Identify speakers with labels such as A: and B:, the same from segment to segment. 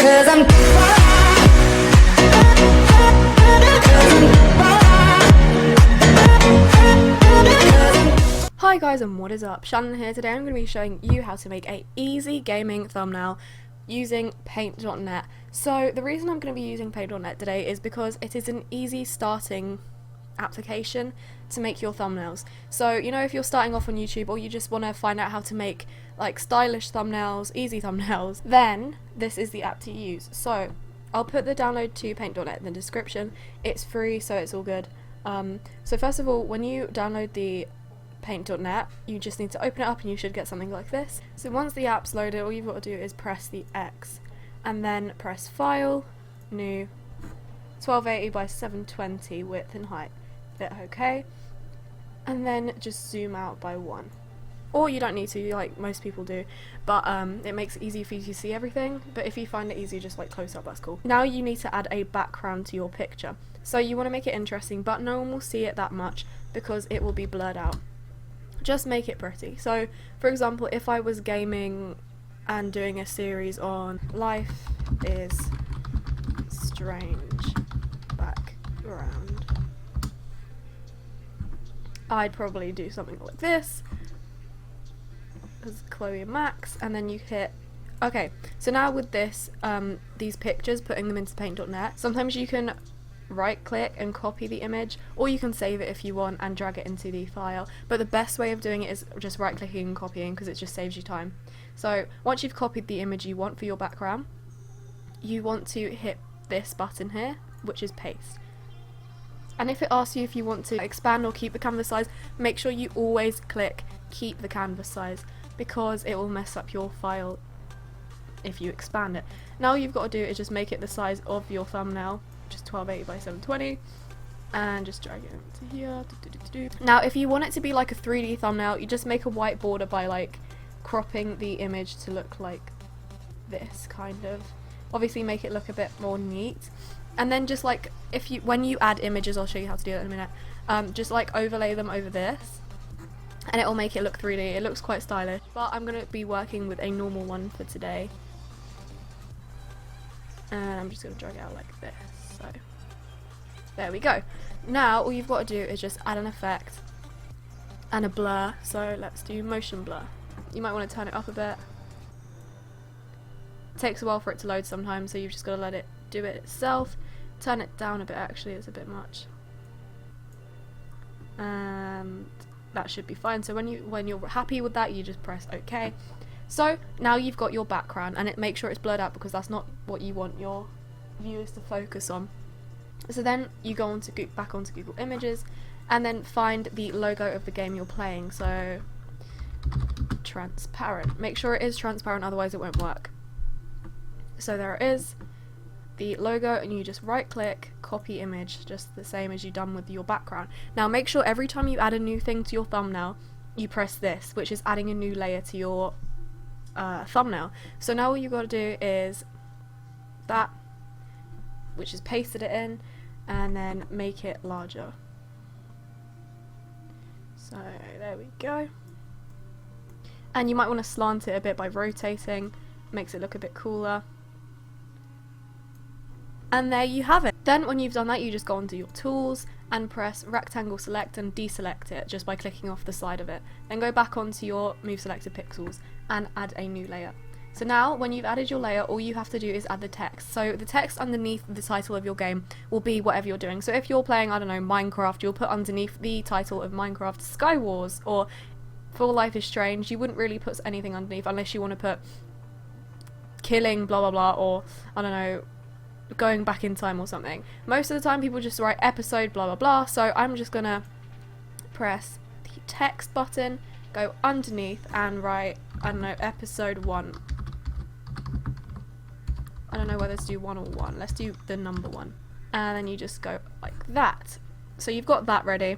A: 'cause I'm
B: Hi guys, and what is up? Shannon here. Today I'm going to be showing you how to make a easy gaming thumbnail using paint.net. So the reason I'm going to be using paint.net today is because it is an easy starting application to make your thumbnails. So you know, if you're starting off on YouTube or you just want to find out how to make like stylish thumbnails, easy thumbnails, then this is the app to use. So I'll put the download to paint.net in the description. It's free, so it's all good. So first of all, when you download the paint.net, you just need to open it up and you should get something like this. So once the app's loaded, all you've got to do is press the X and then press File, New, 1280 by 720 width and height. Hit OK, and then just zoom out by 1. Or you don't need to, like most people do, but it makes it easy for you to see everything. But if you find it easy, just like close up, that's cool. Now you need to add a background to your picture. So you want to make it interesting, but no one will see it that much because it will be blurred out. Just make it pretty. So for example, if I was gaming and doing a series on Life is Strange background, I'd probably do something like this as Chloe and Max, and then you hit okay. So now with this, these pictures, putting them into paint.net, sometimes you can right click and copy the image, or you can save it if you want and drag it into the file, but the best way of doing it is just right clicking and copying because it just saves you time. So once you've copied the image you want for your background, you want to hit this button here, which is paste. And if it asks you if you want to expand or keep the canvas size, make sure you always click keep the canvas size because it will mess up your file if you expand it. Now all you've got to do is just make it the size of your thumbnail, just 1280 by 720, and just drag it into here. Now if you want it to be like a 3D thumbnail, you just make a white border by like cropping the image to look like this kind of. Obviously make it look a bit more neat, and then just like when you add images, I'll show you how to do that in a minute, just like overlay them over this and it will make it look 3D. It looks quite stylish, but I'm going to be working with a normal one for today, and I'm just going to drag it out like this. So there we go. Now all you've got to do is just add an effect and a blur. So let's do motion blur. You might want to turn it up a bit. It takes a while for it to load sometimes, so you've just got to let it do it itself. Turn it down a bit, actually, it's a bit much. And that should be fine. So when you're happy with that, you just press OK. So now you've got your background, and make sure it's blurred out because that's not what you want your viewers to focus on. So then you go on to back onto Google Images and then find the logo of the game you're playing. So transparent. Make sure it is transparent, otherwise it won't work. So there it is, the logo, and you just right click, copy image, just the same as you've done with your background. Now make sure every time you add a new thing to your thumbnail, you press this, which is adding a new layer to your thumbnail. So now all you've got to do is that, which is pasted it in, and then make it larger. So there we go. And you might want to slant it a bit by rotating, makes it look a bit cooler. And there you have it. Then when you've done that, you just go onto your tools and press rectangle select and deselect it just by clicking off the side of it. Then go back onto your move selected pixels and add a new layer. So now when you've added your layer, all you have to do is add the text. So the text underneath the title of your game will be whatever you're doing. So if you're playing, I don't know, Minecraft, you'll put underneath the title of Minecraft Sky Wars, or For Life is Strange. You wouldn't really put anything underneath unless you want to put killing blah blah blah, or I don't know, going back in time or something. Most of the time people just write episode blah blah blah, so I'm just gonna press the text button, go underneath and write, I don't know, episode 1. I don't know whether to do 1 or 1, let's do the number 1, and then you just go like that. So you've got that ready,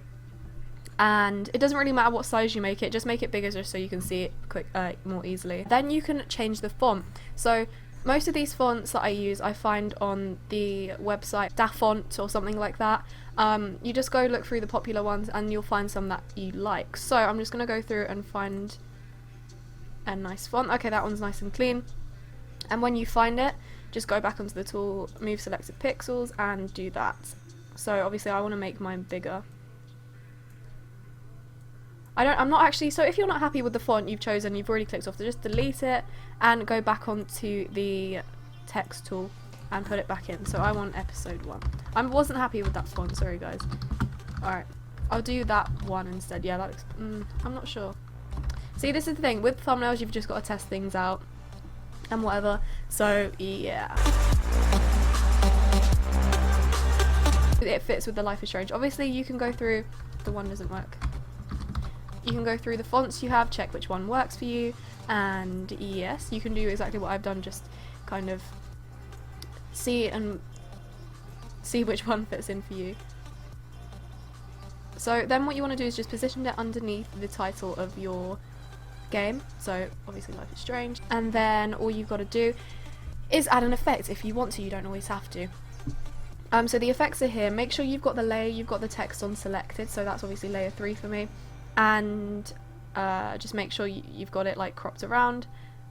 B: and it doesn't really matter what size you make it, just make it bigger just so you can see it more easily. Then you can change the font. So most of these fonts that I use, I find on the website Dafont or something like that. You just go look through the popular ones and you'll find some that you like. So I'm just going to go through and find a nice font. Okay, that one's nice and clean. And when you find it, just go back onto the tool, move selected pixels, and do that. So obviously I want to make mine bigger. I'm not actually, so if you're not happy with the font you've chosen, you've already clicked off, so just delete it and go back onto the text tool and put it back in. So I want episode 1. I wasn't happy with that font, sorry guys. Alright, I'll do that one instead. Yeah, that looks, I'm not sure. See, this is the thing, with thumbnails you've just got to test things out and whatever, so yeah. It fits with the Life is Strange. Obviously you can go through, the one doesn't work. You can go through the fonts you have, check which one works for you, and yes, you can do exactly what I've done, just kind of see which one fits in for you. So then what you want to do is just position it underneath the title of your game, so obviously Life is Strange, and then all you've got to do is add an effect if you want to, you don't always have to. So the effects are here. Make sure you've got the layer, you've got the text on selected, so that's obviously layer 3 for me. And just make sure you've got it like cropped around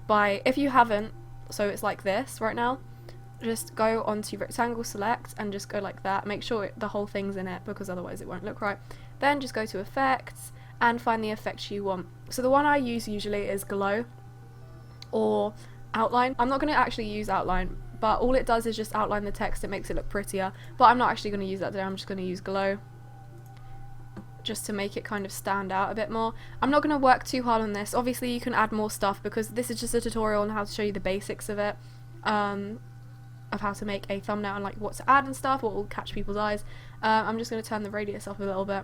B: if you haven't, so it's like this right now, just go onto rectangle select and just go like that. Make sure the whole thing's in it because otherwise it won't look right. Then just go to effects and find the effect you want. So the one I use usually is glow or outline. I'm not going to actually use outline, but all it does is just outline the text. It makes it look prettier, but I'm not actually going to use that today. I'm just going to use glow, just to make it kind of stand out a bit more. I'm not going to work too hard on this. Obviously you can add more stuff because this is just a tutorial on how to show you the basics of it, of how to make a thumbnail and like what to add and stuff, what will catch people's eyes. I'm just going to turn the radius up a little bit,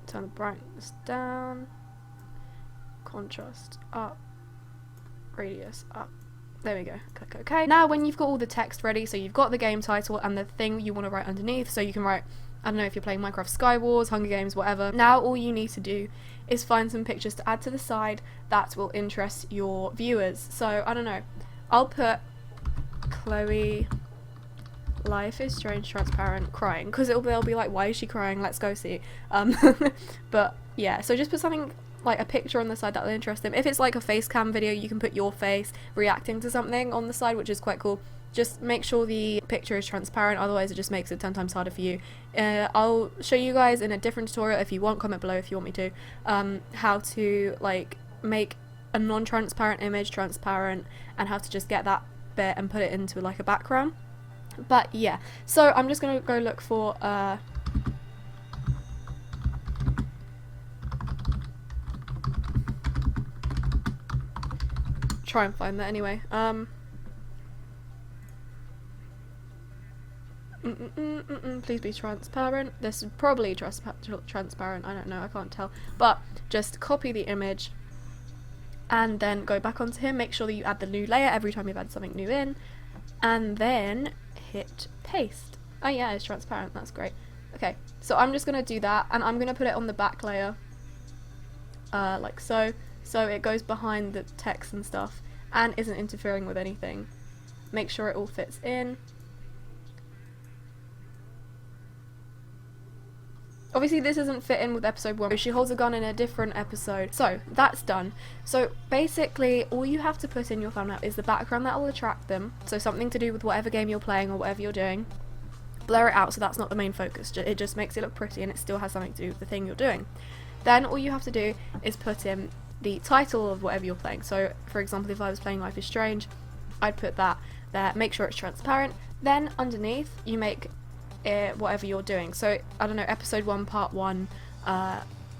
B: turn the brightness down, contrast up, radius up. There we go, click OK. Now when you've got all the text ready, so you've got the game title and the thing you want to write underneath, so you can write, I don't know, if you're playing Minecraft Sky Wars, Hunger Games, whatever. Now all you need to do is find some pictures to add to the side that will interest your viewers. So, I don't know, I'll put Chloe, Life is Strange, transparent, crying, because they'll be like, why is she crying? Let's go see. But yeah, so just put something like a picture on the side that will interest them. If it's like a face cam video, you can put your face reacting to something on the side, which is quite cool. Just make sure the picture is transparent, otherwise it just makes it 10 times harder for you. I'll show you guys in a different tutorial, if you want, comment below if you want me to, how to like make a non-transparent image transparent and how to just get that bit and put it into like a background. But yeah, so I'm just gonna go look for try and find that anyway. Please be transparent. This is probably transparent, I don't know, I can't tell. But just copy the image and then go back onto him. Make sure that you add the new layer every time you've added something new in, and then hit paste. Oh yeah, it's transparent, that's great. Okay, so I'm just going to do that, and I'm going to put it on the back layer, like so. So it goes behind the text and stuff and isn't interfering with anything. Make sure it all fits in. Obviously this doesn't fit in with episode 1. She holds a gun in a different episode. So that's done. So basically all you have to put in your thumbnail is the background that will attract them. So something to do with whatever game you're playing or whatever you're doing. Blur it out so that's not the main focus. It just makes it look pretty and it still has something to do with the thing you're doing. Then all you have to do is put in the title of whatever you're playing. So for example, if I was playing Life is Strange, I'd put that there, make sure it's transparent. Then underneath you make it whatever you're doing. So I don't know, episode 1 part 1,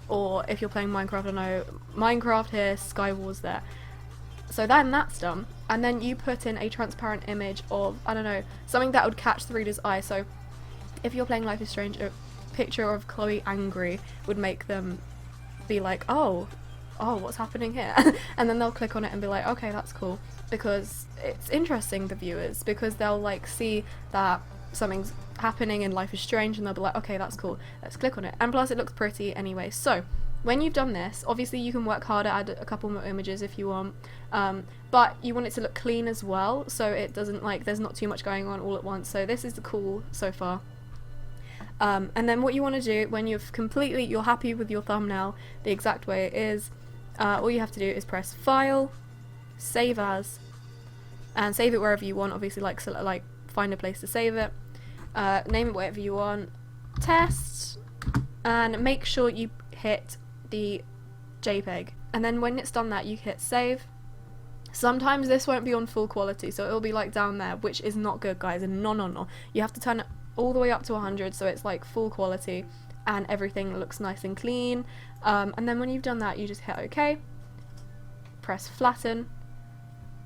B: or if you're playing Minecraft, I don't know, Minecraft here, Sky Wars there. So then that's done, and then you put in a transparent image of, I don't know, something that would catch the reader's eye. So if you're playing Life is Strange, a picture of Chloe angry would make them be like, oh, what's happening here? And then they'll click on it and be like, okay, that's cool, because it's interesting, the viewers, because they'll like see that something's happening in Life is Strange and they'll be like, okay, that's cool, let's click on it. And plus it looks pretty anyway. So when you've done this, obviously you can work harder, add a couple more images if you want, but you want it to look clean as well, so it doesn't like, there's not too much going on all at once. So this is the cool so far. And then what you want to do when you're happy with your thumbnail the exact way it is, all you have to do is press File, save as, and save it wherever you want. Obviously, like find a place to save it, name it whatever you want, test, and make sure you hit the JPEG. And then when it's done that, you hit save. Sometimes this won't be on full quality, so it'll be like down there, which is not good, guys. And no, you have to turn it all the way up to 100, so it's like full quality and everything looks nice and clean. And then when you've done that, you just hit OK, press flatten,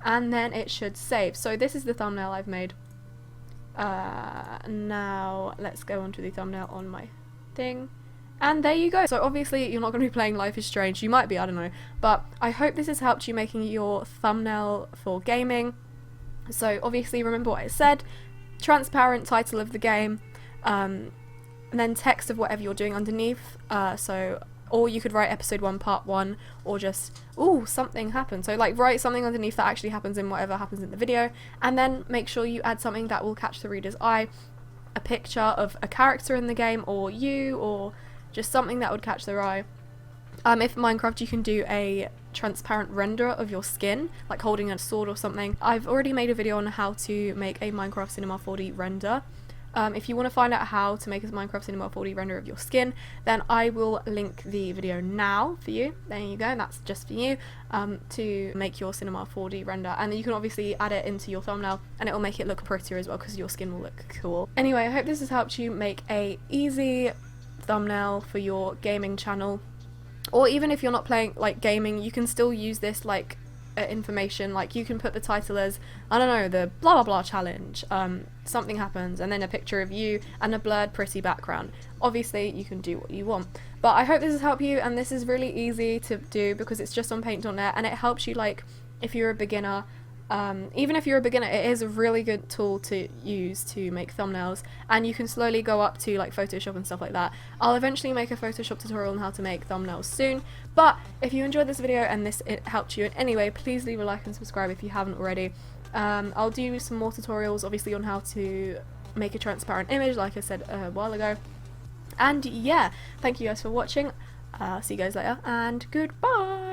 B: and then it should save. So this is the thumbnail I've made. Now let's go on to the thumbnail on my thing. And there you go. So obviously you're not going to be playing Life is Strange. You might be, I don't know. But I hope this has helped you making your thumbnail for gaming. So obviously remember what I said. Transparent title of the game. And then text of whatever you're doing underneath. Or you could write episode 1 part 1, or just, ooh, something happened. So like write something underneath that actually happens in whatever happens in the video. And then make sure you add something that will catch the reader's eye. A picture of a character in the game, or you, or just something that would catch their eye. If Minecraft, you can do a transparent render of your skin, like holding a sword or something. I've already made a video on how to make a Minecraft Cinema 4D render. If you want to find out how to make a Minecraft Cinema 4D render of your skin, then I will link the video now for you. There you go, that's just for you, to make your Cinema 4D render. And you can obviously add it into your thumbnail, and it will make it look prettier as well, because your skin will look cool. Anyway, I hope this has helped you make a easy thumbnail for your gaming channel. Or even if you're not playing like gaming, you can still use this like information. Like you can put the title as, I don't know, the blah blah blah challenge, something happens, and then a picture of you and a blurred pretty background. Obviously you can do what you want, but I hope this has helped you, and this is really easy to do because it's just on paint.net, and it helps you, like, if you're a beginner. Even if you're a beginner, it is a really good tool to use to make thumbnails, and you can slowly go up to like Photoshop and stuff like that. I'll eventually make a Photoshop tutorial on how to make thumbnails soon, but if you enjoyed this video and it helped you in any way, please leave a like and subscribe if you haven't already. I'll do some more tutorials obviously on how to make a transparent image, like I said a while ago. And yeah, thank you guys for watching. See you guys later, and goodbye!